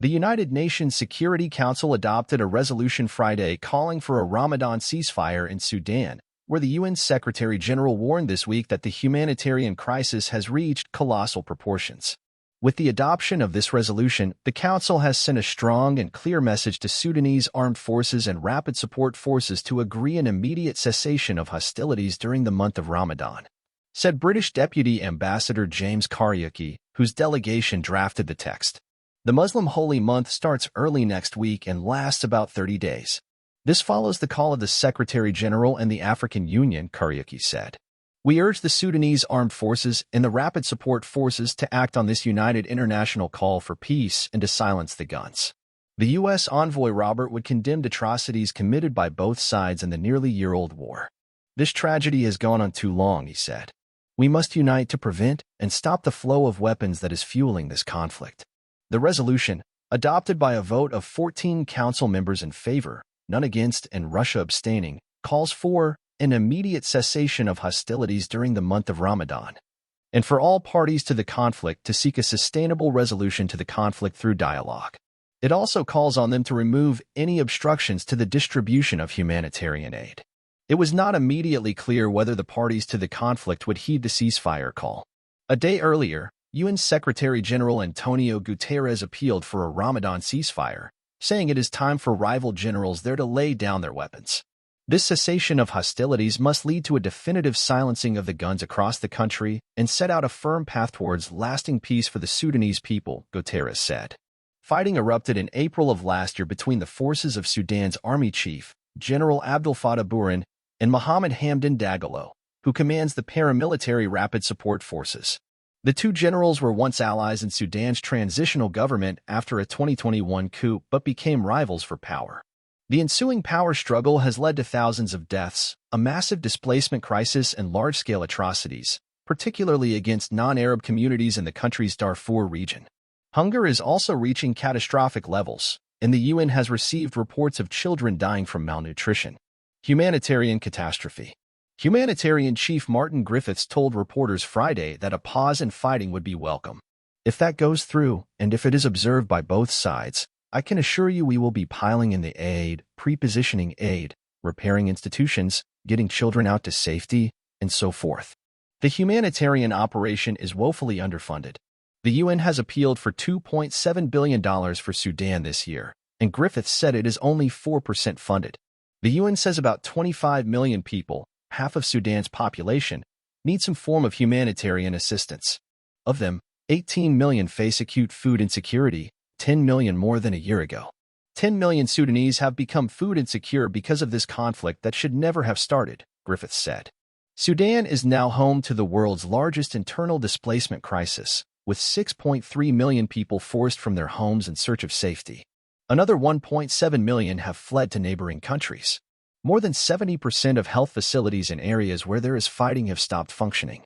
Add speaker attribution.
Speaker 1: The United Nations Security Council adopted a resolution Friday calling for a Ramadan ceasefire in Sudan, where the UN Secretary-General warned this week that the humanitarian crisis has reached colossal proportions. With the adoption of this resolution, the Council has sent a strong and clear message to Sudanese armed forces and rapid support forces to agree an immediate cessation of hostilities during the month of Ramadan, said British Deputy Ambassador James Kariuki, whose delegation drafted the text. The Muslim holy month starts early next week and lasts about 30 days. This follows the call of the Secretary-General and the African Union, Kariuki said. We urge the Sudanese armed forces and the rapid support forces to act on this united international call for peace and to silence the guns. The U.S. envoy Robert Wood condemned atrocities committed by both sides in the nearly year-old war. This tragedy has gone on too long, he said. We must unite to prevent and stop the flow of weapons that is fueling this conflict. The resolution, adopted by a vote of 14 council members in favor, none against, and Russia abstaining, calls for an immediate cessation of hostilities during the month of Ramadan, and for all parties to the conflict to seek a sustainable resolution to the conflict through dialogue. It also calls on them to remove any obstructions to the distribution of humanitarian aid. It was not immediately clear whether the parties to the conflict would heed the ceasefire call. A day earlier, UN Secretary-General Antonio Guterres appealed for a Ramadan ceasefire, saying it is time for rival generals there to lay down their weapons. This cessation of hostilities must lead to a definitive silencing of the guns across the country and set out a firm path towards lasting peace for the Sudanese people, Guterres said. Fighting erupted in April of last year between the forces of Sudan's army chief, General Abdel Fattah Burhan, and Mohamed Hamdan Dagalo, who commands the paramilitary Rapid Support Forces. The two generals were once allies in Sudan's transitional government after a 2021 coup but became rivals for power. The ensuing power struggle has led to thousands of deaths, a massive displacement crisis, and large-scale atrocities, particularly against non-Arab communities in the country's Darfur region. Hunger is also reaching catastrophic levels, and the UN has received reports of children dying from malnutrition. Humanitarian catastrophe. Humanitarian Chief Martin Griffiths told reporters Friday that a pause in fighting would be welcome. If that goes through, and if it is observed by both sides, I can assure you we will be piling in the aid, pre-positioning aid, repairing institutions, getting children out to safety, and so forth. The humanitarian operation is woefully underfunded. The UN has appealed for $2.7 billion for Sudan this year, and Griffiths said it is only 4% funded. The UN says about 25 million people, half of Sudan's population, need some form of humanitarian assistance. Of them, 18 million face acute food insecurity, 10 million more than a year ago. 10 million Sudanese have become food insecure because of this conflict that should never have started, Griffiths said. Sudan is now home to the world's largest internal displacement crisis, with 6.3 million people forced from their homes in search of safety. Another 1.7 million have fled to neighboring countries. More than 70% of health facilities in areas where there is fighting have stopped functioning.